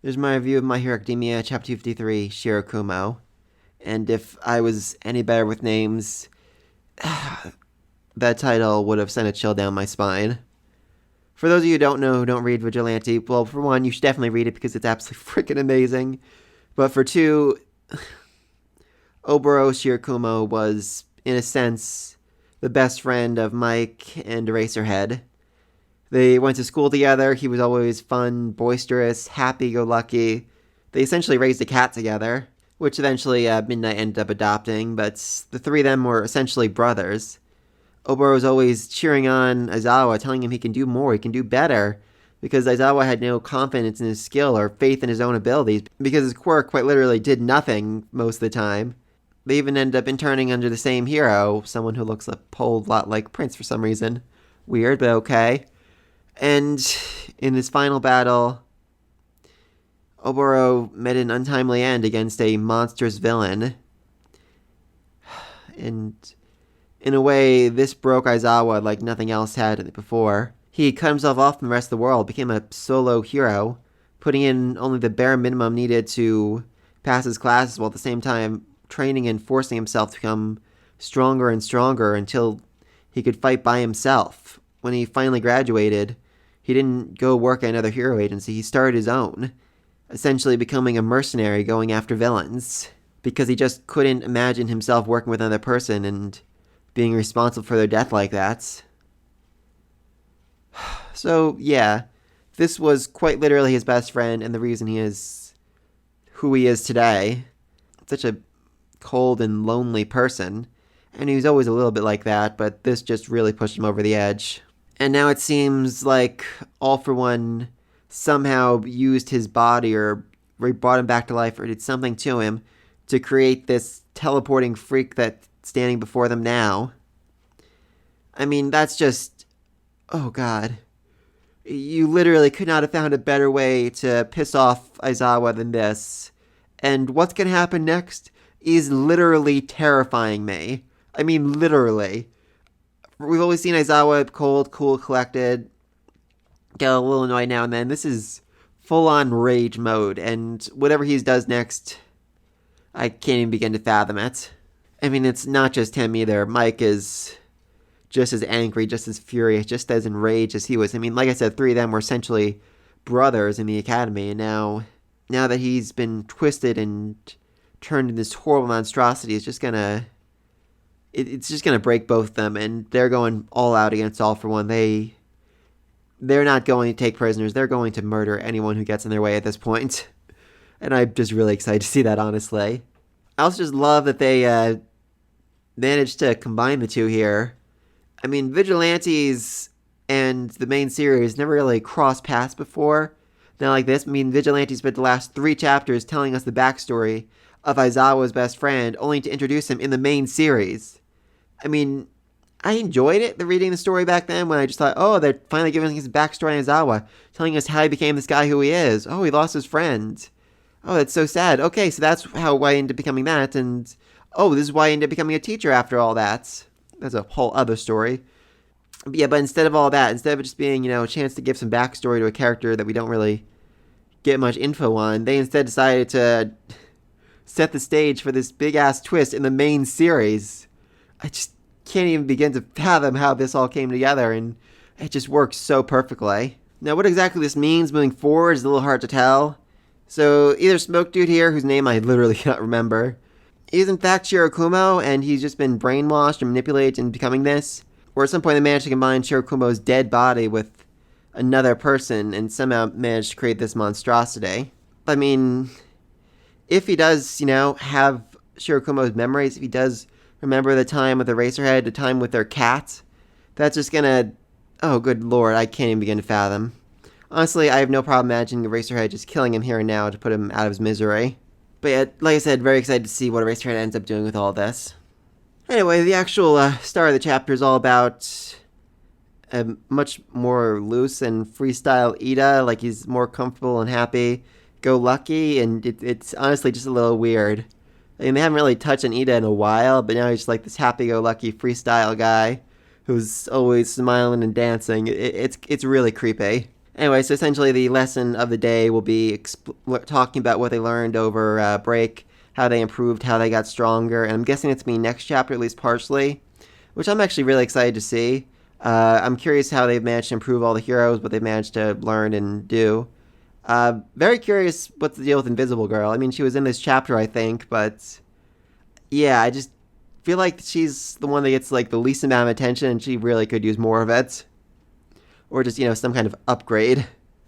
There's my review of My Hero Academia, Chapter 253, Shirakumo. And if I was any better with names, that title would have sent a chill down my spine. For those of you who don't know, who don't read Vigilante, well, for one, you should definitely read it because it's absolutely freaking amazing. But for two, Oboro Shirakumo was, in a sense, the best friend of Mike and Eraserhead. They went to school together. He was always fun, boisterous, happy-go-lucky. They essentially raised a cat together, which eventually Midnight ended up adopting, but the three of them were essentially brothers. Oboro was always cheering on Aizawa, telling him he can do more, he can do better, because Aizawa had no confidence in his skill or faith in his own abilities, because his quirk quite literally did nothing most of the time. They even ended up interning under the same hero, someone who looks a whole lot like Prince for some reason. Weird, but okay. And in his final battle, Oboro met an untimely end against a monstrous villain. And in a way, this broke Aizawa like nothing else had before. He cut himself off from the rest of the world, became a solo hero, putting in only the bare minimum needed to pass his classes while at the same time training and forcing himself to become stronger and stronger until he could fight by himself. When he finally graduated, he didn't go work at another hero agency, he started his own, essentially becoming a mercenary going after villains, because he just couldn't imagine himself working with another person and being responsible for their death like that. So, yeah, this was quite literally his best friend and the reason he is who he is today. Such a cold and lonely person, and he was always a little bit like that, but this just really pushed him over the edge. And now it seems like All For One somehow used his body or brought him back to life or did something to him to create this teleporting freak that's standing before them now. I mean, that's just... oh god. You literally could not have found a better way to piss off Aizawa than this. And what's going to happen next is literally terrifying me. I mean, literally. We've always seen Aizawa cold, cool, collected, get a little annoyed now and then. This is full-on rage mode, and whatever he does next, I can't even begin to fathom it. I mean, it's not just him either. Mike is just as angry, just as furious, just as enraged as he was. I mean, like I said, three of them were essentially brothers in the academy, and now that he's been twisted and turned into this horrible monstrosity, it's just gonna break both of them, and they're going all out against All For One. They're not going to take prisoners. They're going to murder anyone who gets in their way at this point. And I'm just really excited to see that, honestly. I also just love that they managed to combine the two here. I mean, Vigilantes and the main series never really crossed paths before. Now like this, I mean, Vigilante spent the last 3 chapters telling us the backstory of Aizawa's best friend, only to introduce him in the main series. I mean, I enjoyed it, reading the story back then, when I just thought, oh, they're finally giving us backstory on Aizawa, telling us how he became this guy who he is. Oh, he lost his friend. Oh, that's so sad. Okay, so that's why I ended up becoming that, and oh, this is why I ended up becoming a teacher after all that. That's a whole other story. But yeah, but instead of all that, instead of just being, a chance to give some backstory to a character that we don't really get much info on, they instead decided to set the stage for this big-ass twist in the main series. I just can't even begin to fathom how this all came together, and it just works so perfectly. Now, what exactly this means moving forward is a little hard to tell. So, either Smoke Dude here, whose name I literally cannot remember, is in fact Shirakumo, and he's just been brainwashed and manipulated into becoming this, or at some point they managed to combine Shirakumo's dead body with another person and somehow managed to create this monstrosity. I mean, if he does, have Shirakumo's memories, if he does remember the time with Eraserhead, the time with their cat, that's just gonna... oh, good lord, I can't even begin to fathom. Honestly, I have no problem imagining Eraserhead just killing him here and now to put him out of his misery. But yeah, like I said, very excited to see what Eraserhead ends up doing with all this. Anyway, the actual start of the chapter is all about a much more loose and freestyle Ida, like he's more comfortable and happy-go-lucky, and it's honestly just a little weird. I mean, they haven't really touched on Ida in a while, but now he's just like this happy-go-lucky freestyle guy who's always smiling and dancing. It's really creepy. Anyway, so essentially the lesson of the day will be talking about what they learned over break, how they improved, how they got stronger, and I'm guessing it's me next chapter, at least partially, which I'm actually really excited to see. I'm curious how they've managed to improve all the heroes, what they've managed to learn and do. Very curious what's the deal with Invisible Girl. I mean, she was in this chapter, I think, but yeah, I just feel like she's the one that gets like the least amount of attention, and she really could use more of it, or just some kind of upgrade.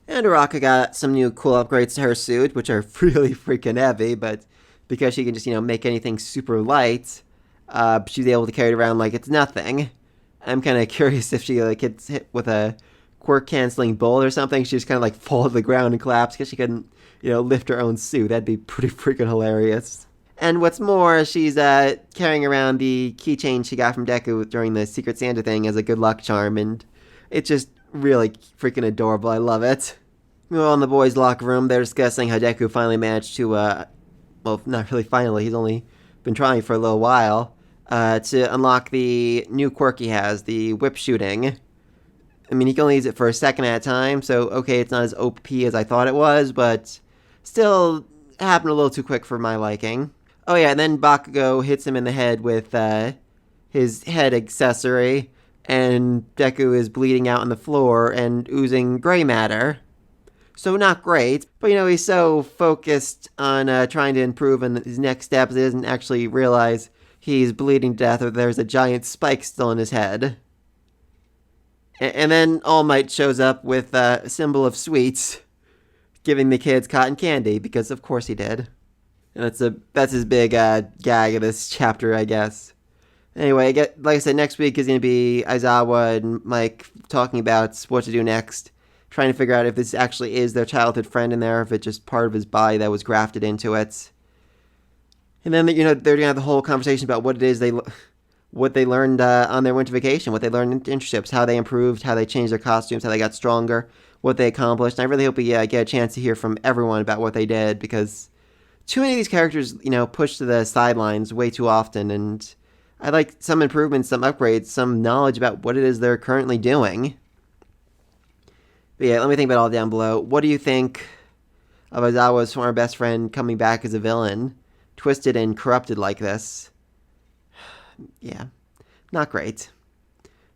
And Araka got some new cool upgrades to her suit, which are really freaking heavy, but because she can just make anything super light, she's able to carry it around like it's nothing. I'm kind of curious if she like gets hit with a quirk canceling bolt or something. She just kind of like fall to the ground and collapse because she couldn't lift her own suit. That'd be pretty freaking hilarious. And what's more, she's carrying around the keychain she got from Deku during the Secret Santa thing as a good luck charm, and it's just really freaking adorable. I love it. Well, in the boys' locker room, they're discussing how Deku finally managed to, well, not really finally, he's only been trying for a little while, to unlock the new quirk he has, the whip shooting. I mean, he can only use it for a second at a time, so okay, it's not as OP as I thought it was, but still happened a little too quick for my liking. Oh yeah, and then Bakugo hits him in the head with his head accessory, and Deku is bleeding out on the floor and oozing gray matter. So not great, but he's so focused on trying to improve in his next steps, he doesn't actually realize he's bleeding to death or there's a giant spike still in his head. And then All Might shows up with a symbol of sweets, giving the kids cotton candy, because of course he did. And that's his big gag of this chapter, I guess. Anyway, like I said, next week is going to be Aizawa and Mike talking about what to do next, trying to figure out if this actually is their childhood friend in there, if it's just part of his body that was grafted into it. And then they're going to have the whole conversation about what it is what they learned on their winter vacation, what they learned in internships, how they improved, how they changed their costumes, how they got stronger, what they accomplished. And I really hope we get a chance to hear from everyone about what they did, because too many of these characters, push to the sidelines way too often, and I'd like some improvements, some upgrades, some knowledge about what it is they're currently doing. But yeah, let me think about all down below. What do you think of Aizawa's former best friend coming back as a villain, twisted and corrupted like this? Yeah, not great,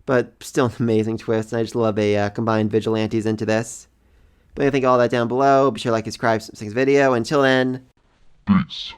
but still an amazing twist, and I just love a combined vigilantes into this. But I think all that down below. Be sure to like, subscribe, this video. Until then, peace.